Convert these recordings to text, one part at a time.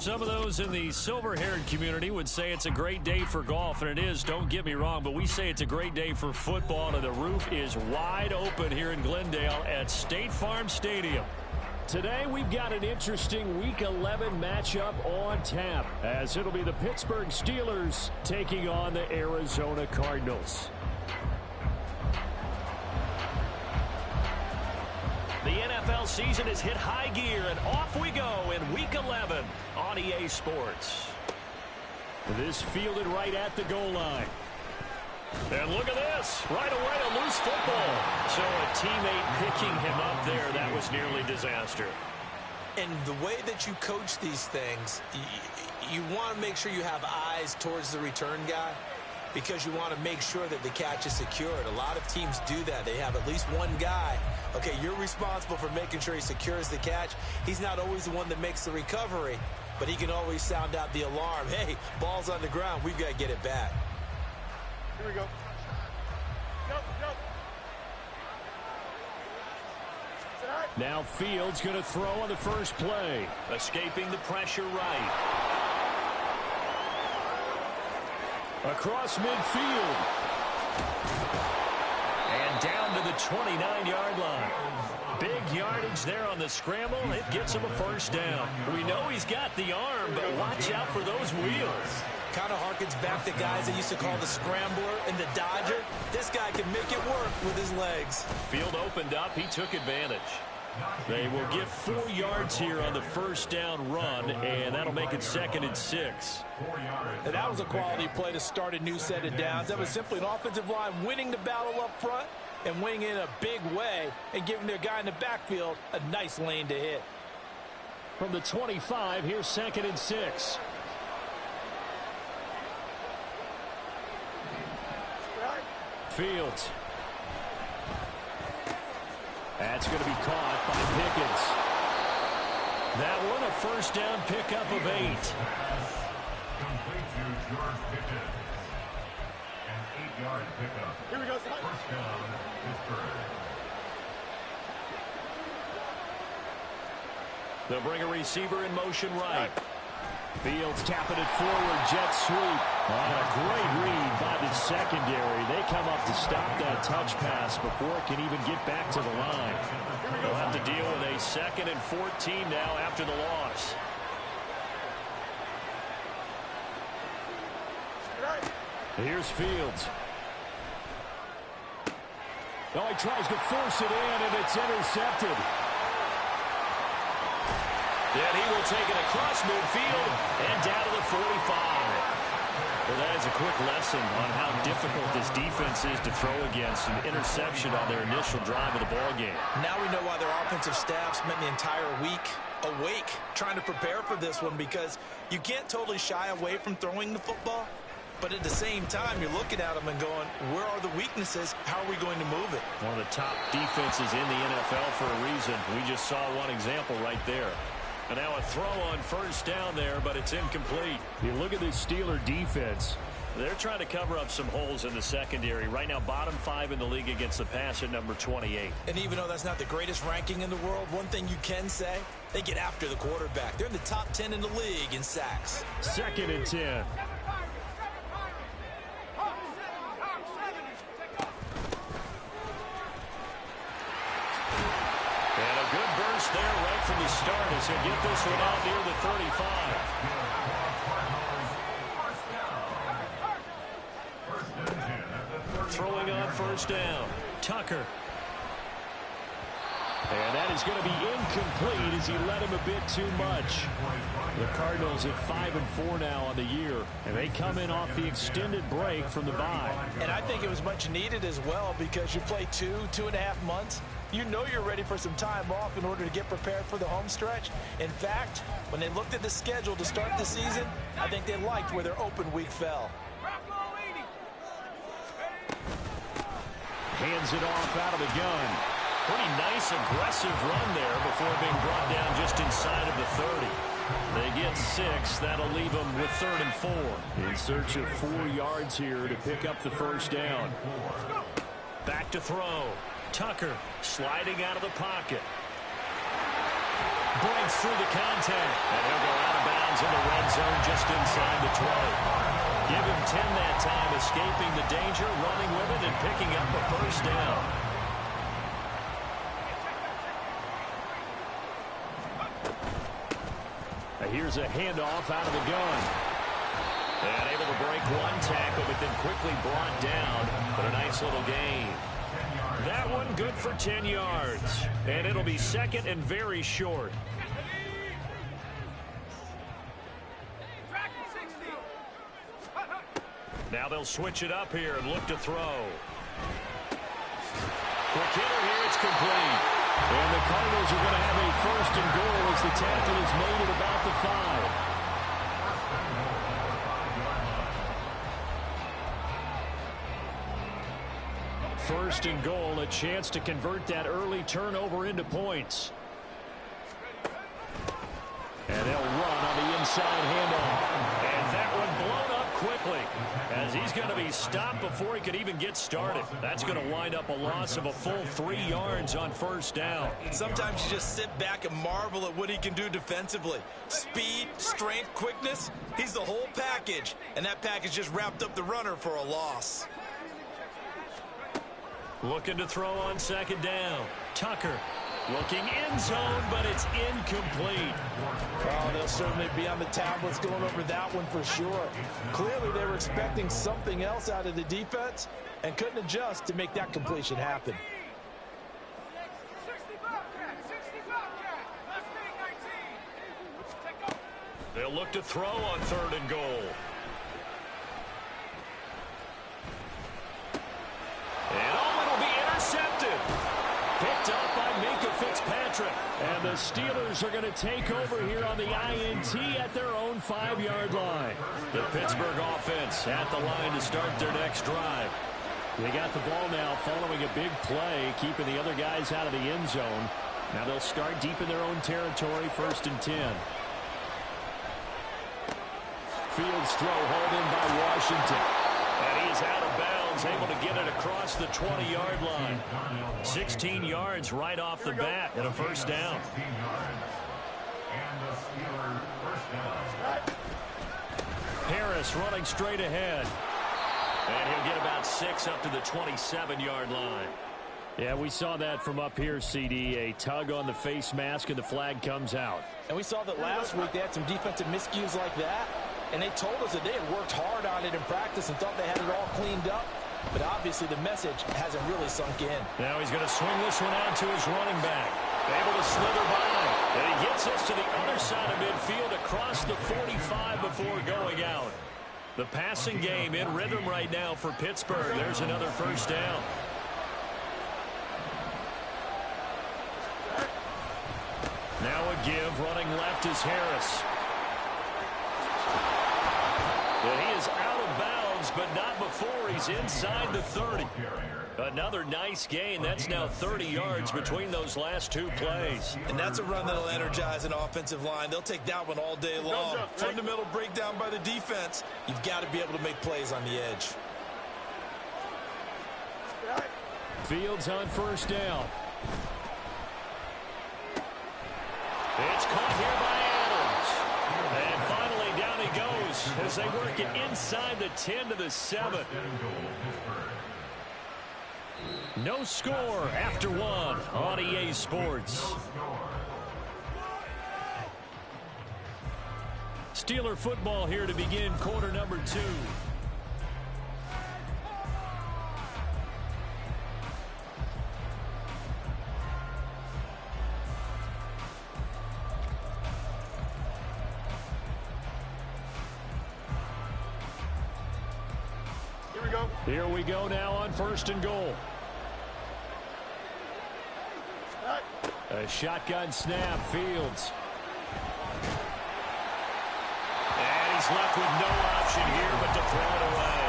Some of those in the silver-haired community would say it's a great day for golf, and it is, don't get me wrong, but we say it's a great day for football, and the roof is wide open here in Glendale at State Farm Stadium. Today we've got an interesting Week 11 matchup on tap, as it'll be the Pittsburgh Steelers taking on the Arizona Cardinals. The NFL season has hit high gear, and off we go in Week 11 on EA Sports. This fielded right at the goal line. And look at this. Right away, a loose football. So a teammate picking him up there, that was nearly disaster. And the way that you coach these things, you want to make sure you have eyes towards the return guy, because you want to make sure that the catch is secured. A lot of teams do that. They have at least one guy. Okay, you're responsible for making sure he secures the catch. He's not always the one that makes the recovery, but he can always sound out the alarm. Hey, ball's on the ground. We've got to get it back. Here we go. Go, go. Now Fields going to throw on the first play. Escaping the pressure right. Across midfield. And down to the 29-yard line. Big yardage there on the scramble. It gets him a first down. We know he's got the arm, but watch out for those wheels. Kind of harkens back to guys that used to call the scrambler and the dodger. This guy can make it work with his legs. Field opened up. He took advantage. They will get 4 yards here on the first down run, and that'll make it 2nd and 6. And that was a quality play to start a new set of downs. That was simply an offensive line winning the battle up front and winning in a big way and giving their guy in the backfield a nice lane to hit. From the 25, here's 2nd and 6. Fields. That's going to be caught by Pickens. That one a first down pickup of 8. Complete to George Pickens. An 8-yard pickup. Here we go. First down, Pittsburgh. They'll bring a receiver in motion right. Fields tapping it forward, jet sweep. And a great read by the secondary. They come up to stop that touch pass before it can even get back to the line. They'll have to deal with a 2nd and 14 now after the loss. Here's Fields. Oh, he tries to force it in, and it's intercepted. Then he will take it across midfield and down to the 45. Well, that is a quick lesson on how difficult this defense is to throw against. An interception on their initial drive of the ballgame. Now we know why their offensive staff spent the entire week awake trying to prepare for this one, because you can't totally shy away from throwing the football. But at the same time, you're looking at them and going, where are the weaknesses? How are we going to move it? One of the top defenses in the NFL for a reason. We just saw one example right there. And now a throw on first down there, but it's incomplete. You look at this Steeler defense. They're trying to cover up some holes in the secondary. Right now, bottom 5 in the league against the pass at number 28. And even though that's not the greatest ranking in the world, one thing you can say, they get after the quarterback. They're in the top 10 in the league in sacks. 2nd and 10. There right from the start as he'll get this one out near the 35. Throwing on first down. Tucker. And that is going to be incomplete as he led him a bit too much. The Cardinals at 5-4 now on the year, and they come in off the extended break from the bye. And I think it was much needed as well, because you play 2.5 months. You know you're ready for some time off in order to get prepared for the home stretch. In fact, when they looked at the schedule to start the season, I think they liked where their open week fell. Hands it off out of the gun. Pretty nice, aggressive run there before being brought down just inside of the 30. They get 6. That'll leave them with 3rd and 4. In search of 4 yards here to pick up the first down. Back to throw. Tucker sliding out of the pocket. breaks through the contact. And he'll go out of bounds in the red zone just inside the 20. Give him 10 that time, escaping the danger, running with it, and picking up a first down. Here's a handoff out of the gun. And able to break one tackle, but then quickly brought down. But a nice little gain. That one good for 10 yards. And it'll be second and very short. Now they'll switch it up here and look to throw. Quick hitter here, it's complete. And the Cardinals are going to have a first and goal as the tackle is made at about the 5. First and goal, a chance to convert that early turnover into points. And they'll run on the inside handoff. And that one blown up quickly as he's going to be stopped before he could even get started. That's going to wind up a loss of a full 3 yards on first down. Sometimes you just sit back and marvel at what he can do defensively. Speed, strength, quickness, he's the whole package. And that package just wrapped up the runner for a loss. Looking to throw on second down. Tucker looking end zone, but it's incomplete. Oh, they'll certainly be on the tablets going over that one for sure. Clearly, they were expecting something else out of the defense and couldn't adjust to make that completion happen. They'll look to throw on third and goal. And it'll be intercepted. Picked up by Minkah Fitzpatrick. And the Steelers are going to take over here on the INT at their own 5-yard line. The Pittsburgh offense at the line to start their next drive. They got the ball now following a big play, keeping the other guys out of the end zone. Now they'll start deep in their own territory, 1st and 10. Fields throw hauled in by Washington. And he's out of bounds, able to get it across the 20-yard line. 16 yards right off the bat and a first down. Harris running straight ahead. And he'll get about 6 up to the 27-yard line. Yeah, we saw that from up here, CD. A tug on the face mask and the flag comes out. And we saw that last week they had some defensive miscues like that. And they told us that they had worked hard on it in practice and thought they had it all cleaned up. But obviously the message hasn't really sunk in. Now he's going to swing this one out to his running back. Able to slither by. And he gets us to the other side of midfield across the 45 before going out. The passing game in rhythm right now for Pittsburgh. There's another first down. Now a give. Running left is Harris. And he is out of bounds, but not before he's inside the 30. Another nice gain. That's now 30 yards between those last 2 plays. And that's a run that'll energize an offensive line. They'll take that one all day long. Fundamental breakdown by the defense. You've got to be able to make plays on the edge. Fields on first down. It's caught here by Adams. And finally down he goes as they work it inside the 10 to the 7. No score after 1 on EA Sports. Steeler football here to begin quarter number 2. Here we go now on 1st and goal. A shotgun snap, Fields. And he's left with no option here but to throw it away.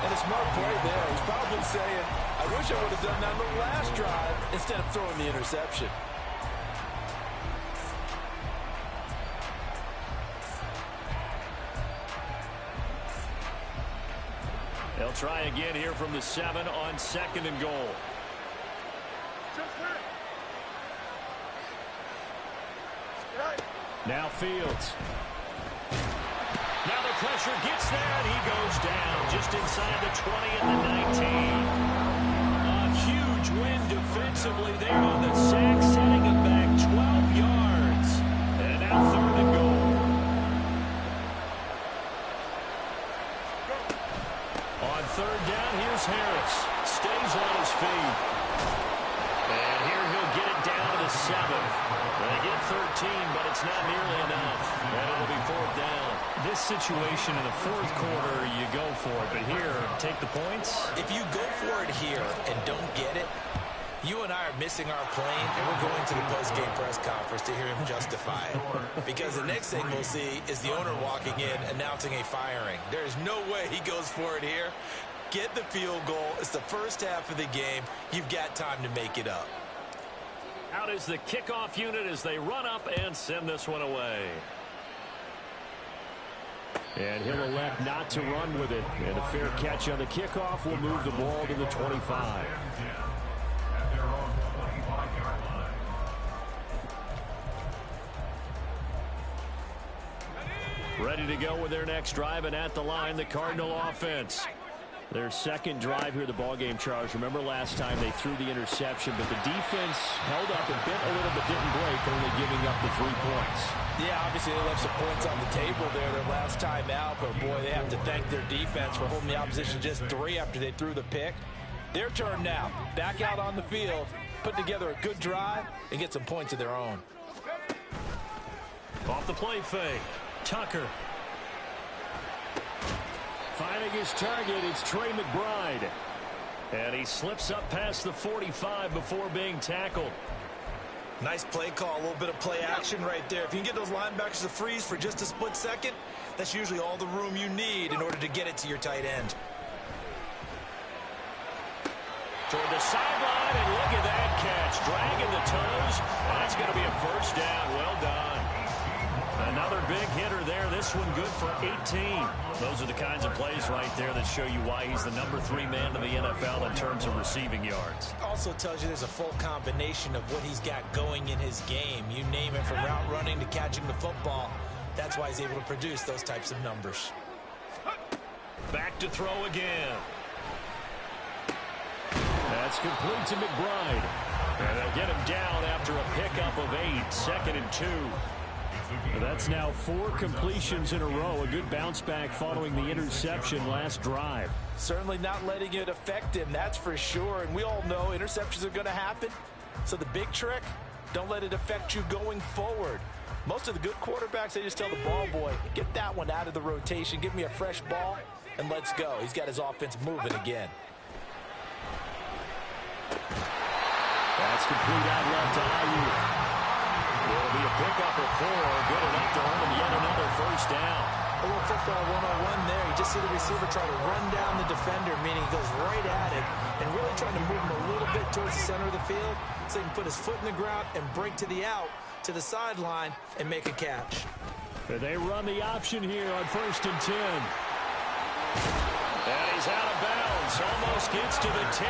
And a smart play there. He's probably saying, I wish I would have done that on the last drive instead of throwing the interception. They'll try again here from the 7 on 2nd and goal. Now Fields. Now the pressure gets there, and he goes down just inside the 20 and the 19. A huge win defensively there on the sack, setting him back 12 yards. And now 3rd and goal. On 3rd down, here's Harris. Stays on his feet. And here he'll get it down to the 7. They get 13, but it's not nearly enough. And it'll be 4th down. This situation in the 4th quarter, you go for it. But here, take the points. If you go for it here and don't get it, you and I are missing our plane, and we're going to the post-game press conference to hear him justify it. Because the next thing we'll see is the owner walking in, announcing a firing. There is no way he goes for it here. Get the field goal. It's the first half of the game. You've got time to make it up. Out is the kickoff unit as they run up and send this one away. And he'll elect not to run with it. And a fair catch on the kickoff will move the ball to the 25. Ready to go with their next drive, and at the line, the Cardinal offense. Their second drive here, the ballgame, Charles. Remember last time they threw the interception, but the defense held up a little bit, didn't break, only giving up the 3 points. Yeah, obviously they left some points on the table there their last time out, but boy, they have to thank their defense for holding the opposition just 3 after they threw the pick. Their turn now. Back out on the field, put together a good drive, and get some points of their own. Off the play fake. Tucker. Finding his target, it's Trey McBride. And he slips up past the 45 before being tackled. Nice play call, a little bit of play action right there. If you can get those linebackers to freeze for just a split second, that's usually all the room you need in order to get it to your tight end. Toward the sideline, and look at that catch. Dragging the toes. That's going to be a first down. Well done. Another big hitter there. This one good for 18. Those are the kinds of plays right there that show you why he's the number 3 man in the NFL in terms of receiving yards. Also tells you there's a full combination of what he's got going in his game. You name it, from route running to catching the football. That's why he's able to produce those types of numbers. Back to throw again. That's complete to McBride. And they'll get him down after a pickup of 8. 2nd and 2. That's now 4 completions in a row. A good bounce back following the interception last drive. Certainly not letting it affect him, that's for sure. And we all know interceptions are going to happen. So the big trick, don't let it affect you going forward. Most of the good quarterbacks, they just tell the ball boy, get that one out of the rotation, give me a fresh ball, and let's go. He's got his offense moving again. That's complete out left to Ayuk. It'll be a pickup of 4, good enough to earn him yet another first down. A little football 101 there. You just see the receiver try to run down the defender, meaning he goes right at it and really trying to move him a little bit towards the center of the field so he can put his foot in the ground and break to the out, to the sideline, and make a catch. They run the option here on 1st and 10. And he's out of bounds. Almost gets to the 10.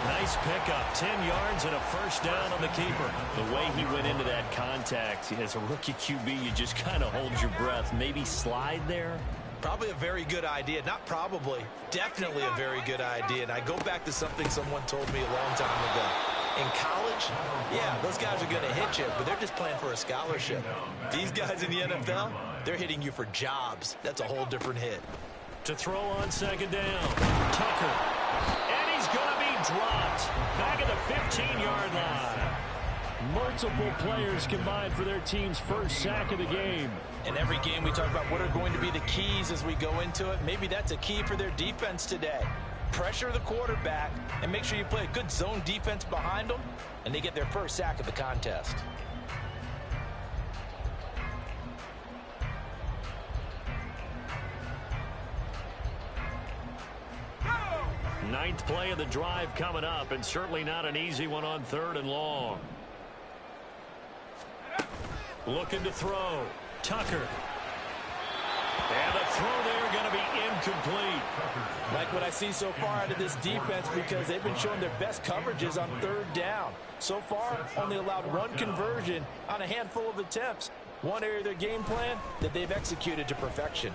Nice pickup. 10 yards and a first down on the keeper. The way he went into that contact, as a rookie QB, you just kind of hold your breath. Maybe slide there? Probably a very good idea. Not probably. Definitely a very good idea. And I go back to something someone told me a long time ago. In college, yeah, those guys are going to hit you, but they're just playing for a scholarship. These guys in the NFL, they're hitting you for jobs. That's a whole different hit. To throw on 2nd down. Tucker. And he's going to be dropped. Back at the 15-yard line. Multiple players combined for their team's first sack of the game. In every game we talk about what are going to be the keys as we go into it. Maybe that's a key for their defense today. Pressure the quarterback and make sure you play a good zone defense behind them, and they get their first sack of the contest. Ninth play of the drive coming up, and certainly not an easy one on 3rd and long. Looking to throw. Tucker. And the throw there going to be incomplete. Like what I see so far out of this defense, because they've been showing their best coverages on 3rd down. So far, only allowed one conversion on a handful of attempts. One area of their game plan that they've executed to perfection.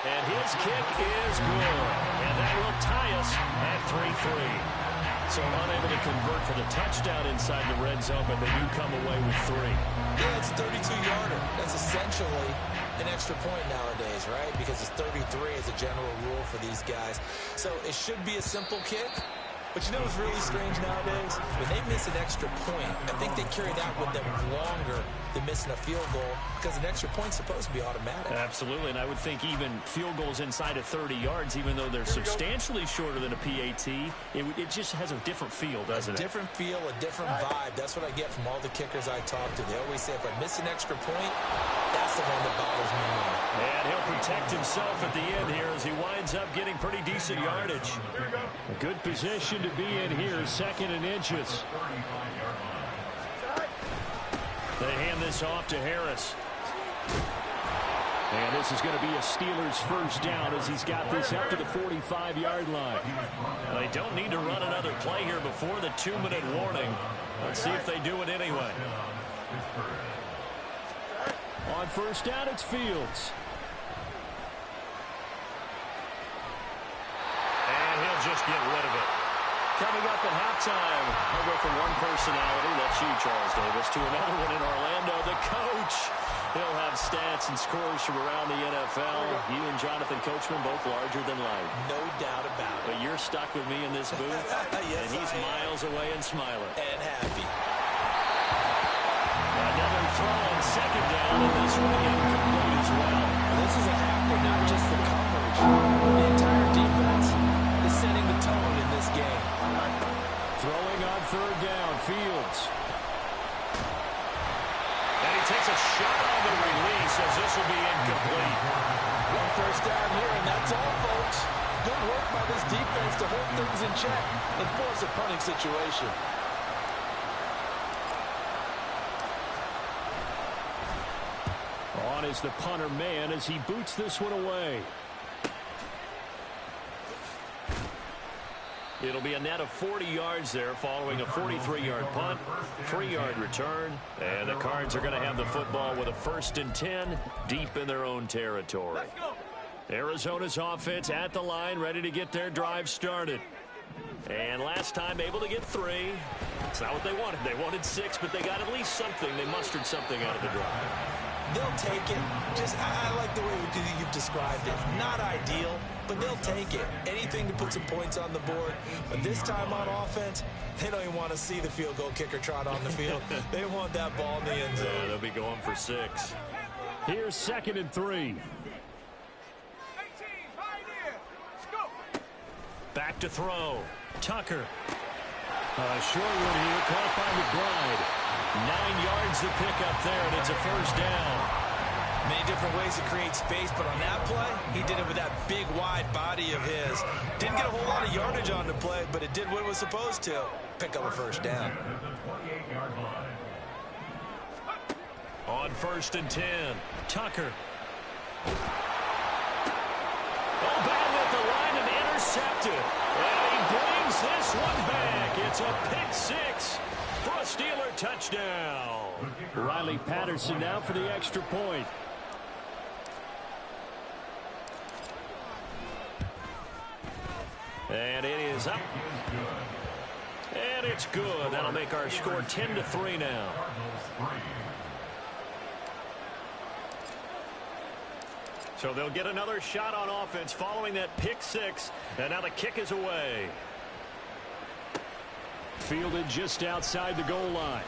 And his kick is good. And that will tie us at 3-3. So unable to convert for the touchdown inside the red zone, but they do come away with 3. Yeah, it's a 32-yarder. That's essentially an extra point nowadays, right? Because it's 33 as a general rule for these guys. So it should be a simple kick. But you know what's really strange nowadays? When they miss an extra point, I think they carry that with them longer than missing a field goal because an extra point's supposed to be automatic. Absolutely, and I would think even field goals inside of 30 yards, even though they're substantially shorter than a PAT, it just has a different feel, doesn't it? A different feel, a different vibe. That's what I get from all the kickers I talk to. They always say, if I miss an extra point, that's the one that bothers me more. And he'll protect himself at the end here as he winds up getting pretty decent yardage. A good position to be in here, 2nd and inches. They hand this off to Harris. And this is going to be a Steelers first down as he's got this up to the 45-yard line. They don't need to run another play here before the 2-minute warning. Let's see if they do it anyway. On first down, it's Fields. And he'll just get rid of it. Coming up at halftime, I'll go from one personality, that's you, Charles Davis, to another one in Orlando, the coach. He'll have stats and scores from around the NFL. You and Jonathan Coachman both larger than life. No doubt about it. But you're stuck with me in this booth, yes, and he's miles away and smiling. And happy. Another throw on 2nd down, and this one incomplete as well. This is a half for not just the coverage. The entire defense is setting the tone in this game. Throwing on 3rd down, Fields. And he takes a shot on the release as this will be incomplete. One first down here, and that's all, folks. Good work by this defense to hold things in check and force a punting situation. On is the punter man as he boots this one away. It'll be a net of 40 yards there following a 43-yard punt, 3-yard return, and the Cards are going to have the football with a 1st and 10 deep in their own territory. Arizona's offense at the line, ready to get their drive started. And last time able to get 3. It's not what they wanted. They wanted 6, but they got at least something. They mustered something out of the drive. They'll take it. I like the way you've described it. Not ideal, but they'll take it. Anything to put some points on the board. But this time on offense, they don't even want to see the field goal kicker trot on the field. They want that ball in the end zone. Yeah, they'll be going for 6. Here's 2nd and 3. Back to throw. Tucker. Short one here, caught by McBride. 9 yards to pick up there, and it's a first down. Many different ways to create space, but on that play, he did it with that big, wide body of his. Didn't get a whole lot of yardage on the play, but it did what it was supposed to. Pick up a first down. On 1st and 10, Tucker. battled at the line and intercepted. And he brings this one back. It's a pick six for a Steeler touchdown. Riley Patterson now for the extra point. And it is up. And it's good. That'll make our score 10-3 now. So they'll get another shot on offense following that pick six. And now the kick is away. Fielded just outside the goal line.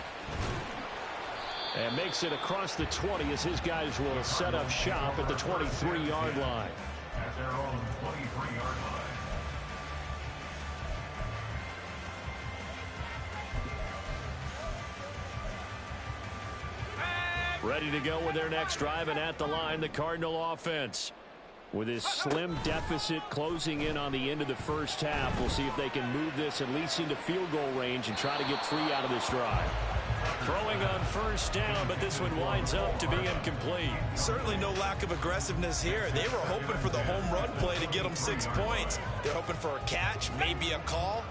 And makes it across the 20 as his guys will set up shop at the 23-yard line. At their own 23-yard line. Ready to go with their next drive, and at the line, the Cardinal offense. With his slim deficit closing in on the end of the first half, we'll see if they can move this at least into field goal range and try to get 3 out of this drive. Throwing on first down, but this one winds up to be incomplete. Certainly no lack of aggressiveness here. They were hoping for the home run play to get them 6 points. They're hoping for a catch, maybe a call.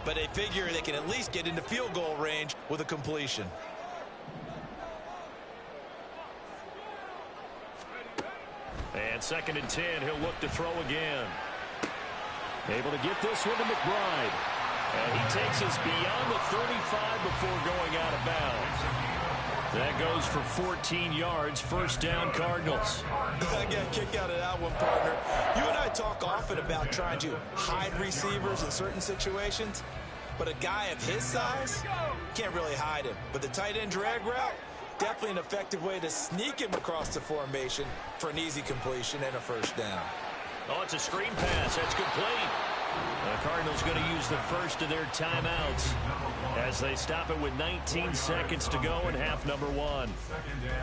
but they figure they can at least get into field goal range with a completion. And 2nd and 10, he'll look to throw again. Able to get this one to McBride. And he takes us beyond the 35 before going out of bounds. That goes for 14 yards, 1st down Cardinals. I got a kick out of that one, partner. You and I talk often about trying to hide receivers in certain situations, but a guy of his size can't really hide him. But the tight end drag route, definitely an effective way to sneak him across the formation for an easy completion and a 1st down. Oh, it's a screen pass. That's complete. The Cardinals going to use the first of their timeouts as they stop it with 19 seconds to go in half number 1.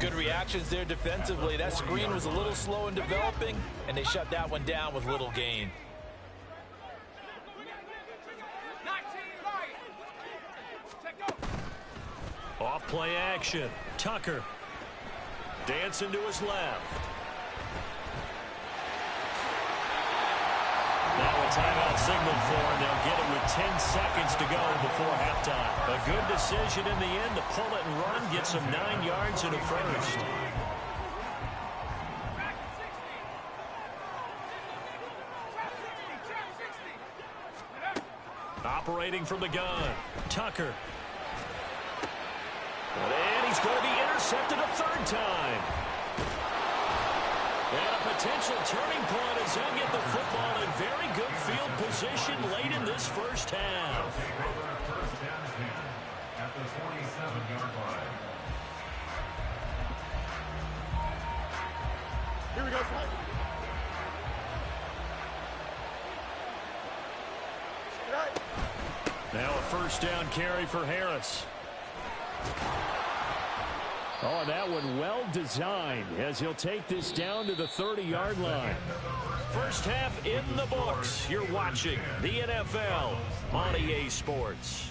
Good reactions there defensively. That screen was a little slow in developing, and they shut that one down with little gain. Off play action. Tucker. Dancing to his left. Now a timeout signal for him. They'll get it with 10 seconds to go before halftime. A good decision in the end to pull it and run. Get some 9 yards in a 1st. Operating from the gun. Tucker. And he's going to be intercepted a 3rd time. And a potential turning point as he'll get the football in very good field position late in this 1st half. 1st down 10 at the 47-yard line. Here we go, Now a 1st down carry for Harris. Oh, and that one well designed as he'll take this down to the 30-yard line. 1st half in the books. You're watching the NFL on EA Sports.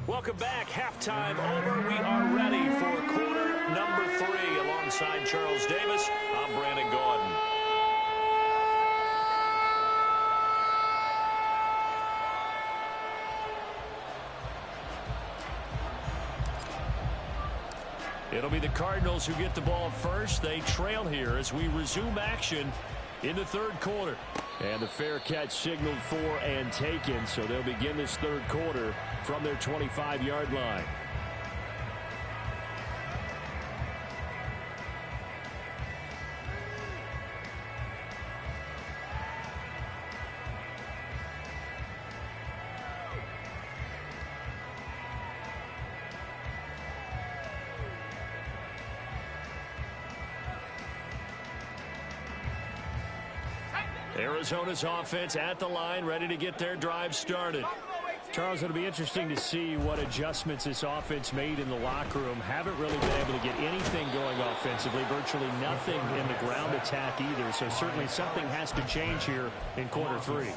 Welcome back. Halftime over. We are ready for quarter number 3. Alongside Charles Davis, I'm Brandon Gordon. It'll be the Cardinals who get the ball first. They trail here as we resume action in the 3rd quarter. And the fair catch signaled for and taken, so they'll begin this 3rd quarter from their 25-yard line. Arizona's offense at the line, ready to get their drive started. Charles, it'll be interesting to see what adjustments this offense made in the locker room. Haven't really been able to get anything going offensively, virtually nothing in the ground attack either. So certainly something has to change here in quarter 3.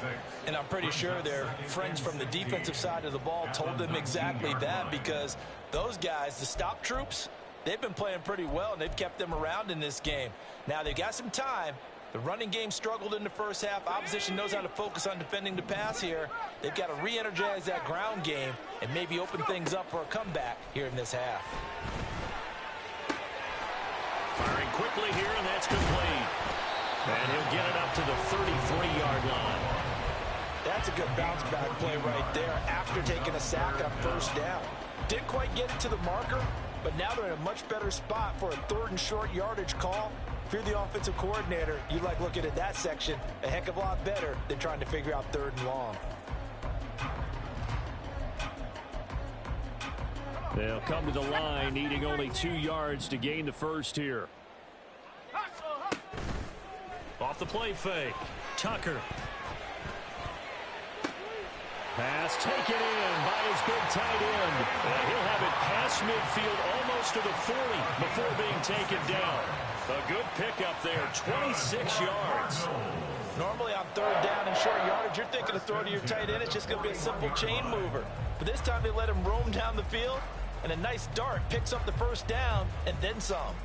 And I'm pretty sure their friends from the defensive side of the ball told them exactly that, because those guys, the stop troops, they've been playing pretty well, and they've kept them around in this game. Now they've got some time. The running game struggled in the 1st half. Opposition knows how to focus on defending the pass here. They've got to re-energize that ground game and maybe open things up for a comeback here in this half. Firing quickly here, and that's complete. And he'll get it up to the 33-yard line. That's a good bounce back play right there after taking a sack on 1st down. Didn't quite get it to the marker, but now they're in a much better spot for a 3rd and short yardage call. If you're the offensive coordinator, you like looking at that section a heck of a lot better than trying to figure out 3rd and long. They'll come to the line, needing only 2 yards to gain the 1st here. Off the play fake. Tucker. Pass taken in by his big tight end. And he'll have it past midfield almost to the 40 before being taken down. A good pickup there, 26 yards. Normally on third down and short yardage, you're thinking to throw to your tight end. It's just going to be a simple chain mover. But this time they let him roam down the field, and a nice dart picks up the first down and then some.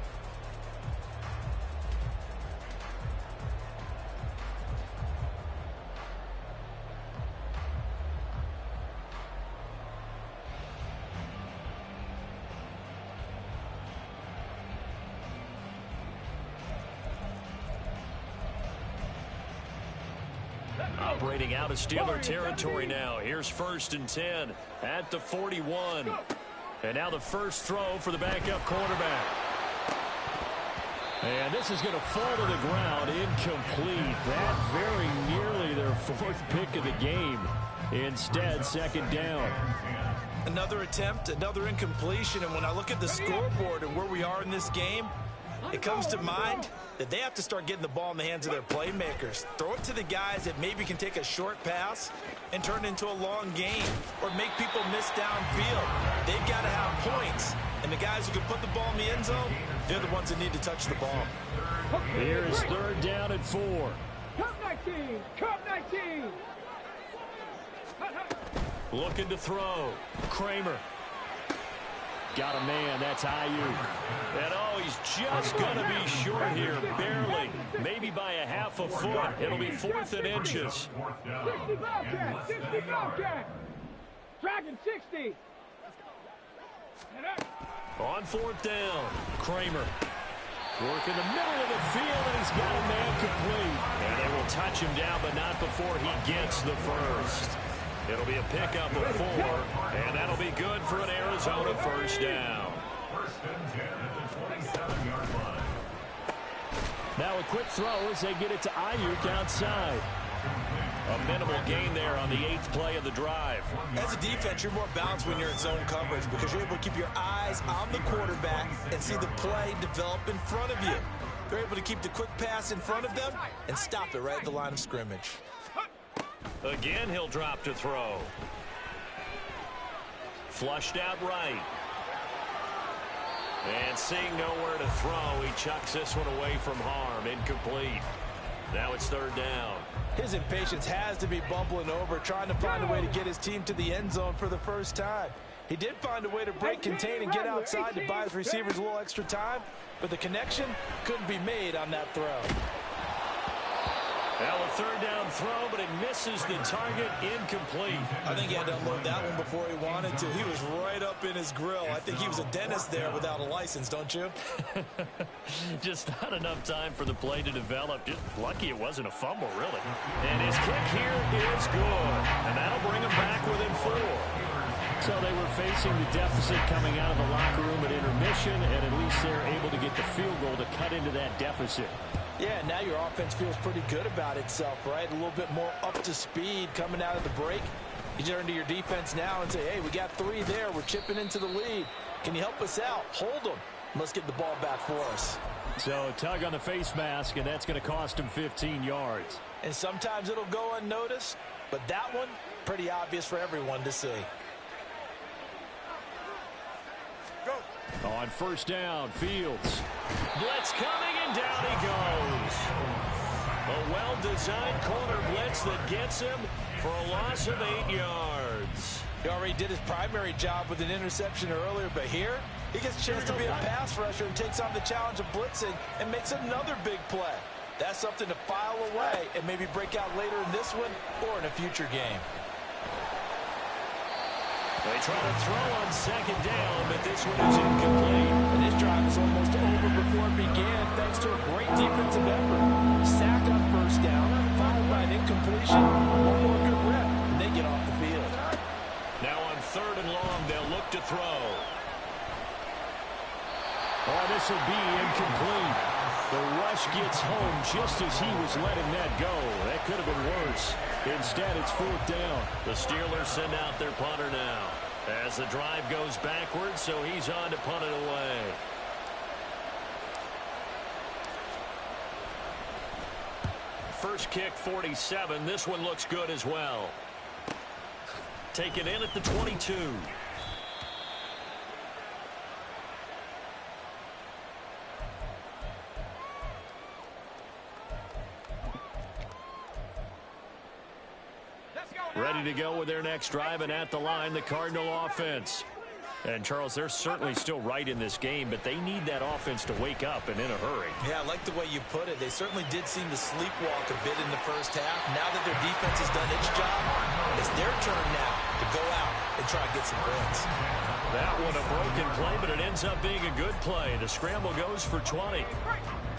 Operating out of Steeler territory now. Here's 1st and 10 at the 41. And now the first throw for the backup quarterback. And this is going to fall to the ground, incomplete. That very nearly their 4th pick of the game. Instead, 2nd down. Another attempt, another incompletion. And when I look at the scoreboard and where we are in this game, it comes to mind that they have to start getting the ball in the hands of their playmakers. Throw it to the guys that maybe can take a short pass and turn it into a long game or make people miss downfield. They've got to have points. And the guys who can put the ball in the end zone, they're the ones that need to touch the ball. Here's 3rd down and 4. Cup 19! Cup 19! Looking to throw. Kramer. Got a man. That's Ayuk. And oh, he's just going to be short here, barely. Maybe by a half a foot. It'll be 4th and inches. 60 Bobcat! 60 Bobcat! Dragon 60! On 4th down, Kramer. Work in the middle of the field, and he's got a man complete. And they will touch him down, but not before he gets the first. It'll be a pickup of 4, and that'll be good for an Arizona first down. 1st and 10 at the 27-yard line. Now a quick throw as they get it to Ayuk outside. A minimal gain there on the 8th play of the drive. As a defense, you're more balanced when you're in zone coverage because you're able to keep your eyes on the quarterback and see the play develop in front of you. They're able to keep the quick pass in front of them and stop it right at the line of scrimmage. Again, he'll drop to throw. Flushed out right. And seeing nowhere to throw, he chucks this one away from harm. Incomplete. Now it's 3rd down. His impatience has to be bubbling over, trying to find a way to get his team to the end zone for the first time. He did find a way to break, contain, and get outside to buy his receivers a little extra time, but the connection couldn't be made on that throw. Now a 3rd down throw, but it misses the target. Incomplete. I think he had to unload that one before he wanted to. He was right up in his grill. I think he was a dentist there without a license, don't you? Just not enough time for the play to develop. Just lucky it wasn't a fumble, really. And his kick here is good. And that'll bring him back within 4. So they were facing the deficit coming out of the locker room at intermission, and at least they're able to get the field goal to cut into that deficit. Yeah, now your offense feels pretty good about itself, right? A little bit more up to speed coming out of the break. You turn to your defense now and say, hey, we got 3 there. We're chipping into the lead. Can you help us out? Hold them. Let's get the ball back for us. So tug on the face mask, and that's going to cost him 15 yards. And sometimes it'll go unnoticed, but that one, pretty obvious for everyone to see. On 1st down, Fields. Blitz coming, and down he goes. A well-designed corner blitz that gets him for a loss of 8 yards. He already did his primary job with an interception earlier, but here he gets a chance to be a pass rusher and takes on the challenge of blitzing and makes another big play. That's something to file away and maybe break out later in this one or in a future game. They try to throw on 2nd down, but this one is incomplete. And this drive is almost over before it began thanks to a great defensive effort. Sack on 1st down, followed by an incompletion. One more good rep, and they get off the field. Now on 3rd and long, they'll look to throw. Oh, this will be incomplete. The rush gets home just as he was letting that go. That could have been worse. Instead, it's 4th down. The Steelers send out their punter now as the drive goes backwards, so he's on to punt it away. First kick, 47. This one looks good as well. Taken in at the 22. Ready to go with their next drive, and at the line, the Cardinal offense. And, Charles, they're certainly still right in this game, but they need that offense to wake up and in a hurry. Yeah, I like the way you put it. They certainly did seem to sleepwalk a bit in the first half. Now that their defense has done its job, it's their turn now to go out and try to get some wins. That one a broken play, but it ends up being a good play. The scramble goes for 20.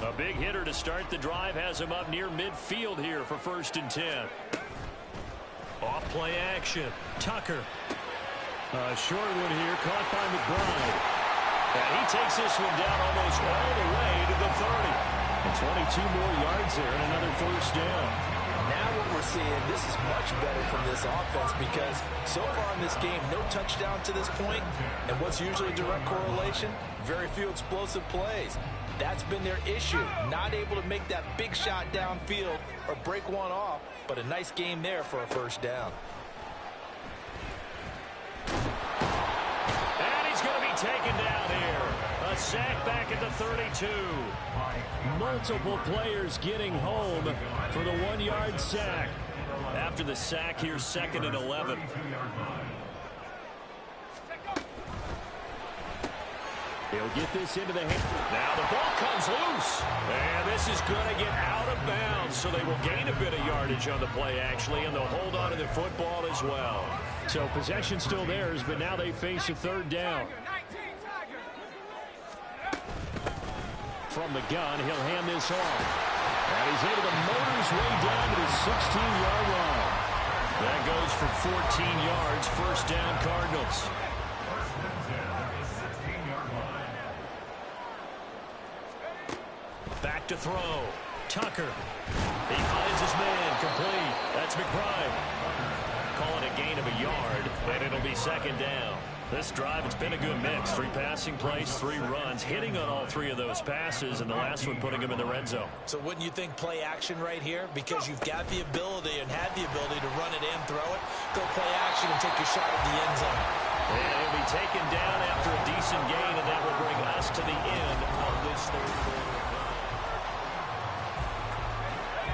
A big hitter to start the drive has him up near midfield here for 1st and 10. Off play action. Tucker. Short one here, caught by McBride. And he takes this one down almost all the way to the 30. And 22 more yards there and another 1st down. Now what we're seeing, this is much better from this offense because so far in this game, no touchdown to this point. And what's usually a direct correlation? Very few explosive plays. That's been their issue. Not able to make that big shot downfield or break one off, but a nice game there for a 1st down. And he's going to be taken down here. A sack back at the 32. Multiple players getting home for the 1-yard sack. After the sack, here's 2nd and 11. He'll get this into the hand. Now the ball comes loose. And this is going to get out of bounds. So they will gain a bit of yardage on the play, actually, and they'll hold on to the football as well. So possession still theirs, but now they face a 3rd down. From the gun, he'll hand this off. And he's able to motor his way down to the 16-yard line. That goes for 14 yards. 1st down, Cardinals. Back to throw. Tucker. He finds his man. Complete. That's McBride. Call it a gain of a yard, and it'll be 2nd down. This drive, it's been a good mix. 3 passing plays, 3 runs, hitting on all 3 of those passes, and the last one putting him in the red zone. So wouldn't you think play action right here? Because you've got the ability and had the ability to run it and throw it. Go play action and take your shot at the end zone. And he'll be taken down after a decent gain, and that will bring us to the end of this 3rd quarter.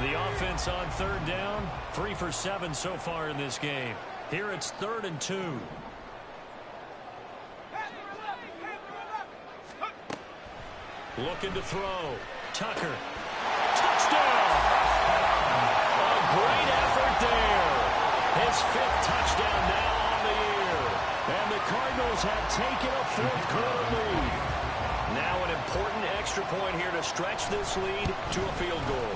The offense on 3rd down, 3 for 7 so far in this game. Here it's 3rd and 2. Looking to throw. Tucker. Touchdown! A great effort there. His 5th touchdown now on the year. And the Cardinals have taken a 4th quarter lead. Now an important extra point here to stretch this lead to a field goal.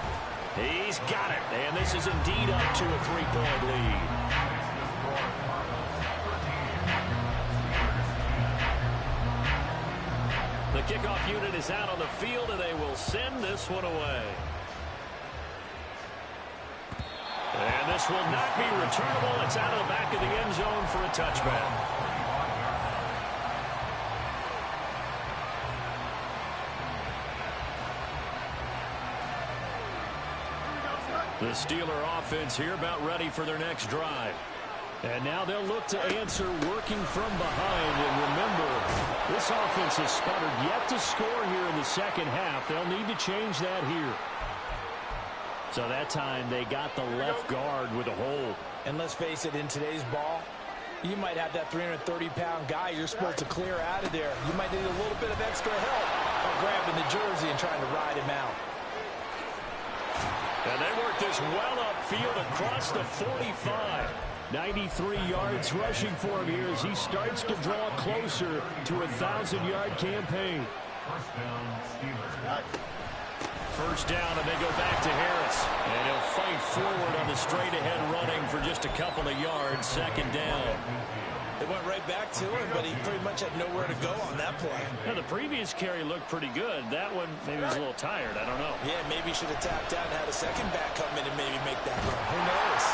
He's got it, and this is indeed up to a 3-point lead. The kickoff unit is out on the field, and they will send this one away. And this will not be returnable. It's out of the back of the end zone for a touchback. The Steeler offense here about ready for their next drive. And now they'll look to answer working from behind. And remember, this offense has sputtered yet to score here in the 2nd half. They'll need to change that here. So that time they got the left guard with a hold. And let's face it, in today's ball, you might have that 330-pound guy you're supposed to clear out of there. You might need a little bit of extra help by grabbing the jersey and trying to ride him out. And they work this well upfield across the 45. 93 yards rushing for him here as he starts to draw closer to a 1,000-yard campaign. 1st down, and they go back to Harris. And he'll fight forward on the straight-ahead running for just a couple of yards. 2nd down. They went right back to him, but he pretty much had nowhere to go on that play. Now, the previous carry looked pretty good. That one maybe was a little tired. I don't know. Yeah, maybe he should have tapped out and had a second back come in and maybe make that run. Who knows?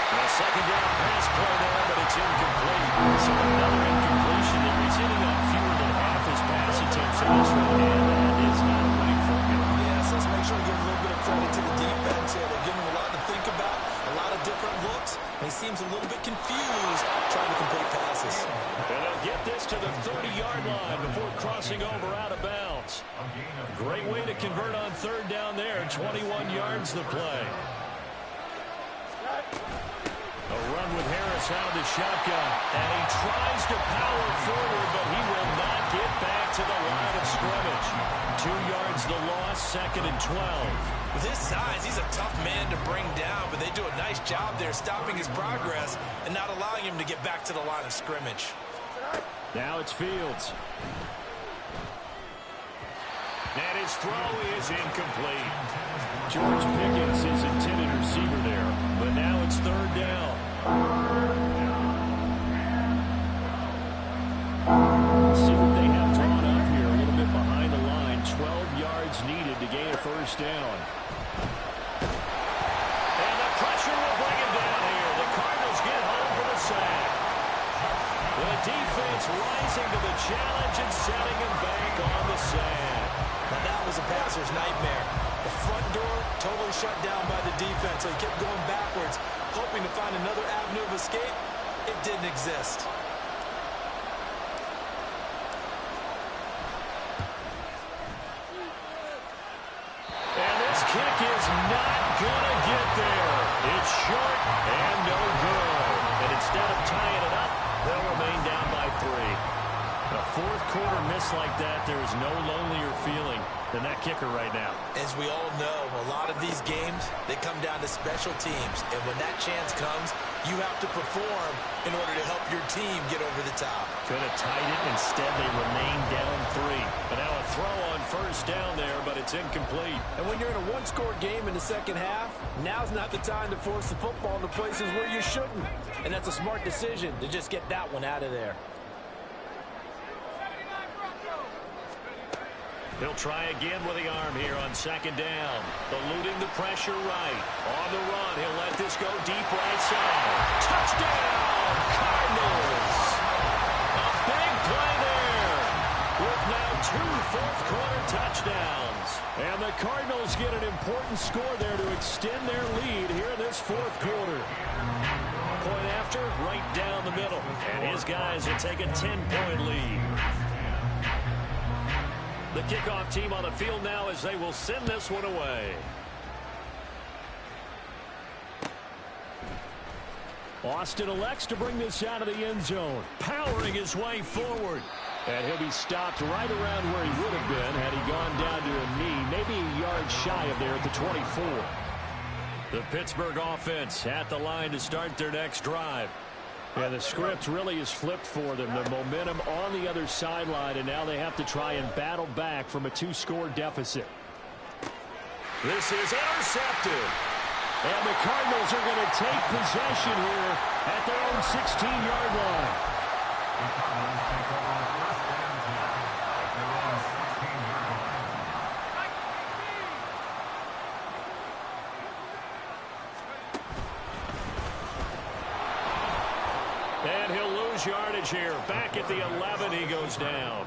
A 2nd down pass play there, but it's incomplete. So another incompletion there. He's hitting on fewer than half his pass attempts in this one, and that is not a winning formula. Yes, let's make sure we give a little bit of credit to the defense here. They're giving him a lot to think about, a lot of different looks, and he seems a little bit confused trying to complete passes. And they'll get this to the 30-yard line before crossing over out of bounds. Great way to convert on 3rd down there. 21 yards the play. A run with Harris out of the shotgun. And he tries to power forward, but he will not get back to the line of scrimmage. 2 yards the loss, 2nd and 12. With his size, he's a tough man to bring down, but they do a nice job there stopping his progress and not allowing him to get back to the line of scrimmage. Now it's Fields. And his throw is incomplete. George Pickens is intended receiver there, but now it's 3rd down. See what they have drawn up here, a little bit behind the line. 12 yards needed to gain a 1st down. And the pressure will bring him down here. The Cardinals get home for the sack. The defense rising to the challenge and setting him back on the sack. Now that was a passer's nightmare. The front door totally shut down by the defense, so he kept going backwards, hoping to find another avenue of escape. It didn't exist. And this kick is not going to get there. It's short and no good. And instead of tying it up, they'll remain down by 3. A 4th quarter miss like that, there is no lonelier feeling than that kicker right now. As we all know, a lot of these games, they come down to special teams. And when that chance comes, you have to perform in order to help your team get over the top. Could have tied it. Instead, they remain down 3. And now a throw on 1st down there, but it's incomplete. And when you're in a one-score game in the 2nd half, now's not the time to force the football into places where you shouldn't. And that's a smart decision to just get that one out of there. He'll try again with the arm here on 2nd down. Eluding the pressure right. On the run, he'll let this go deep right side. Touchdown, Cardinals! A big play there with now 2 4th-quarter touchdowns. And the Cardinals get an important score there to extend their lead here in this 4th quarter. Point after, right down the middle. And his guys will take a 10-point lead. The kickoff team on the field now as they will send this one away. Austin elects to bring this out of the end zone, powering his way forward. And he'll be stopped right around where he would have been had he gone down to a knee, maybe a yard shy of there at the 24. The Pittsburgh offense at the line to start their next drive. Yeah, the script really is flipped for them. The momentum on the other sideline, and now they have to try and battle back from a 2-score deficit. This is intercepted. And the Cardinals are going to take possession here at their own 16-yard line. The Cardinals take over 1st and 10 at their own 16-yard line. And he'll lose yardage here. Back at the 11, he goes down.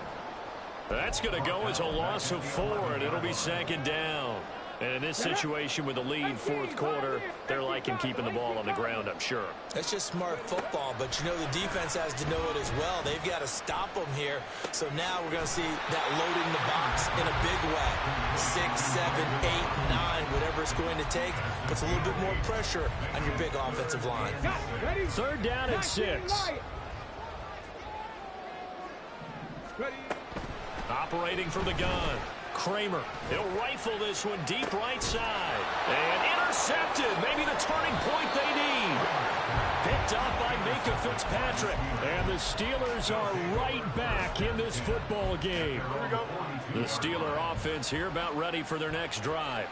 That's going to go as a loss of 4, and it'll be 2nd down. And in this situation with the lead 4th quarter, they're liking keeping the ball on the ground, I'm sure. That's just smart football, but you know the defense has to know it as well. They've got to stop them here. So now we're going to see that loading the box in a big way. 6, 7, 8, 9, whatever it's going to take. Puts a little bit more pressure on your big offensive line. 3rd down and 6. Operating from the gun. Kramer, he'll rifle this one deep right side. And intercepted. Maybe the turning point they need. Picked up by Minkah Fitzpatrick. And the Steelers are right back in this football game. The Steeler offense here about ready for their next drive.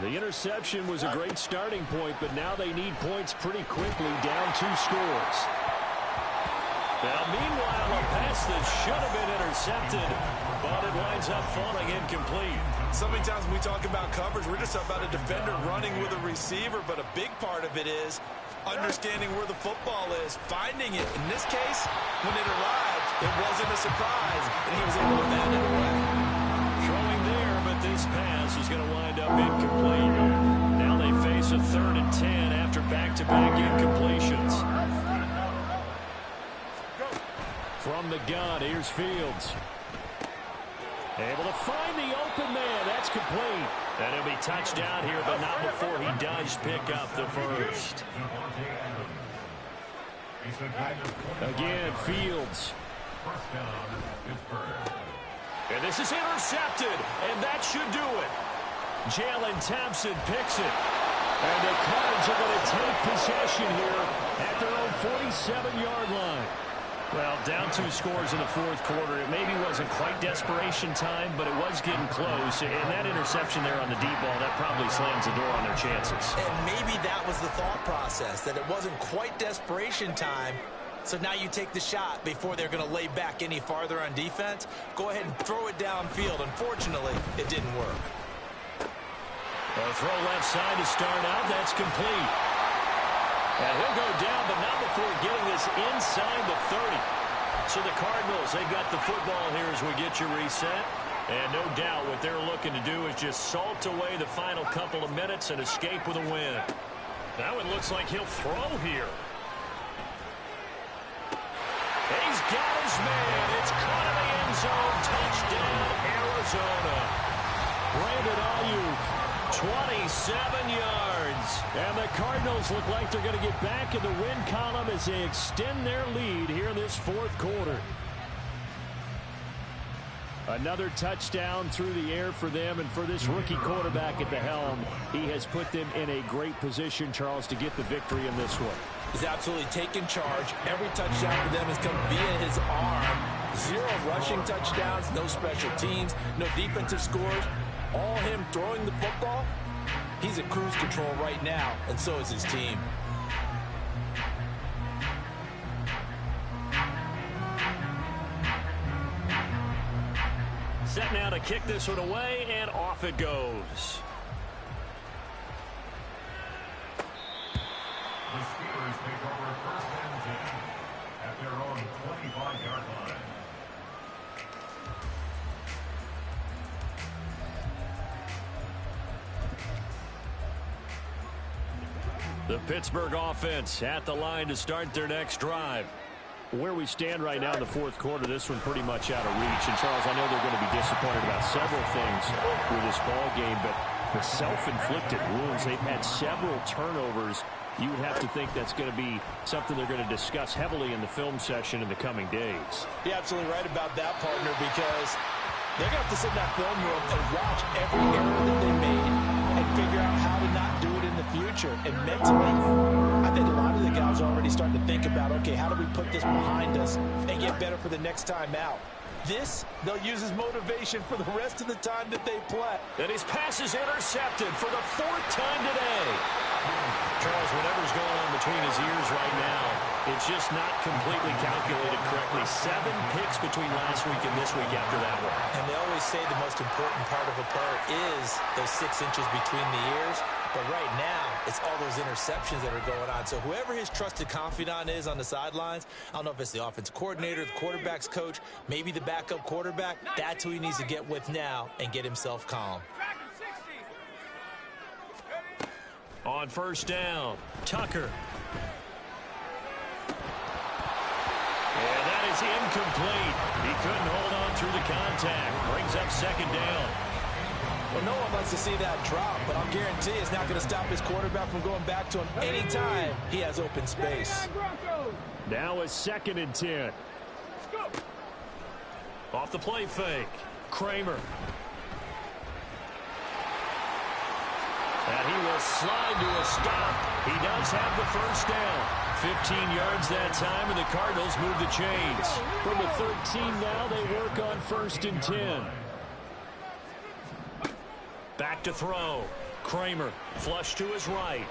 The interception was a great starting point, but now they need points pretty quickly, down 2 scores. Now, meanwhile, a pass that should have been intercepted, but it winds up falling incomplete. So many times when we talk about coverage, we're just about a defender running with a receiver, but a big part of it is understanding where the football is, finding it. In this case, when it arrived, it wasn't a surprise, and he was able to bat it away. Throwing there, but this pass is going to wind up incomplete. Now they face a 3rd and 10 after back-to-back incompletions. From the gun, here's Fields. Able to find the open man. That's complete. And he'll be touched down here, but not before he does Steelers pick up the first. Again, Fields. And this is intercepted, and that should do it. Jalen Thompson picks it. And the Cards are going to take possession here at their own 47-yard line. Well, down 2 scores in the fourth quarter. It maybe wasn't quite desperation time, but it was getting close. And that interception there on the deep ball, that probably slams the door on their chances. And maybe that was the thought process, that it wasn't quite desperation time. So now you take the shot before they're going to lay back any farther on defense. Go ahead and throw it downfield. Unfortunately, it didn't work. A throw left side to start out. That's complete. And he'll go down, but not before getting this inside the 30. So the Cardinals, they've got the football here as we get you reset. And no doubt what they're looking to do is just salt away the final couple of minutes and escape with a win. Now it looks like he'll throw here. He's got his man. It's caught in the end zone. Touchdown, Arizona. Brandon Ayuk, 27 yards. And the Cardinals look like they're going to get back in the win column as they extend their lead here in this fourth quarter. Another touchdown through the air for them, and for this rookie quarterback at the helm, he has put them in a great position, Charles, to get the victory in this one. He's absolutely taken charge. Every touchdown for them has come via his arm. 0 rushing touchdowns, no special teams, no defensive scores. All him throwing the football. He's at cruise control right now, and so is his team. Set now to kick this one away, and off it goes. The Steelers take over first and 10 at their own 25-yard line. The Pittsburgh offense at the line to start their next drive. Where we stand right now in the fourth quarter, this one pretty much out of reach. And, Charles, I know they're going to be disappointed about several things with this ball game, but the self-inflicted wounds, they've had several turnovers. You would have to think that's going to be something they're going to discuss heavily in the film session in the coming days. You're absolutely right about that, partner, because they're going to have to sit in that film room and watch every error that they made and figure out how to not do it in the future. And mentally, I think a lot of the guys are already starting to think about, okay, how do we put this behind us and get better for the next time out? This, they'll use as motivation for the rest of the time that they play. And his pass is intercepted for the 4th time today. Charles, whatever's going on between his ears right now, it's just not completely calculated correctly. 7 picks between last week and this week after that one. And they always say the most important part of a player is those 6 inches between the ears. But right now, it's all those interceptions that are going on. So whoever his trusted confidant is on the sidelines, I don't know if it's the offensive coordinator, the quarterback's coach, maybe the backup quarterback, that's who he needs to get with now and get himself calm. On first down, Tucker. And that is incomplete. He couldn't hold on through the contact. Brings up 2nd down. Well, no one wants to see that drop, but I'll guarantee it's not going to stop his quarterback from going back to him anytime he has open space. Now a 2nd and 10. Off the play fake, Kramer. And he will slide to a stop. He does have the first down. 15 yards that time, and the Cardinals move the chains. From the 13 now, they work on 1st and 10. Back to throw. Kramer, flush to his right.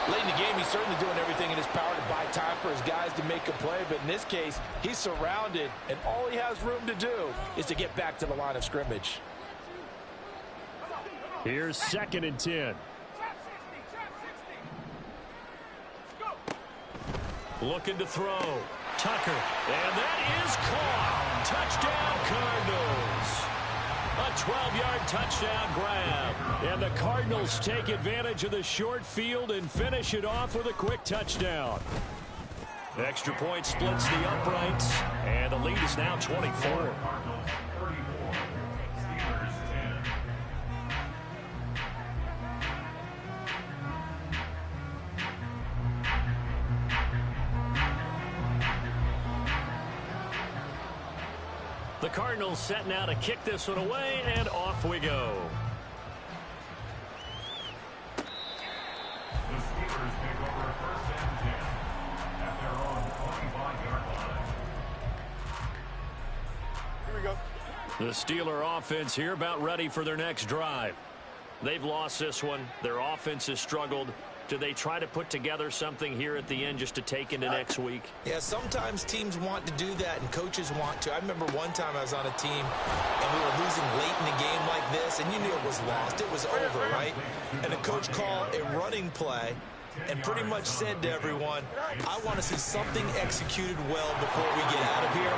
Late in the game, he's certainly doing everything in his power to buy time for his guys to make a play. But in this case, he's surrounded, and all he has room to do is to get back to the line of scrimmage. Here's 2nd and 10. Looking to throw. Tucker. And that is caught. Touchdown, Cardinals. A 12-yard touchdown grab. And the Cardinals take advantage of the short field and finish it off with a quick touchdown. Extra point splits the uprights, and the lead is now 24. The Cardinals set now to kick this one away, and off we go. The Steelers take over 1st and 10 at their own 25-yard line. Here we go. The Steeler offense here about ready for their next drive. They've lost this one. Their offense has struggled. Do they try to put together something here at the end just to take into next week? Yeah, sometimes teams want to do that, and coaches want to. I remember one time I was on a team, and we were losing late in a game like this, and you knew it was lost. It was over, right? And the coach called a running play and pretty much said to everyone, I want to see something executed well before we get out of here.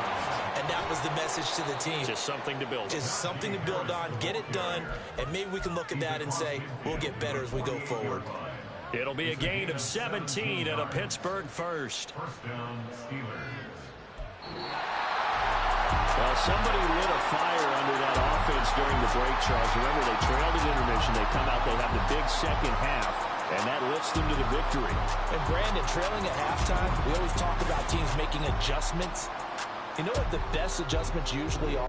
And that was the message to the team. Just something to build on. Just something to build on, get it done, and maybe we can look at that and say, we'll get better as we go forward. It'll be a gain of 17 and a Pittsburgh first. First down, Steelers. Well, somebody lit a fire under that offense during the break, Charles. Remember, they trailed at intermission. They come out, they have the big second half, and that lifts them to the victory. And Brandon, trailing at halftime, we always talk about teams making adjustments. You know what the best adjustments usually are?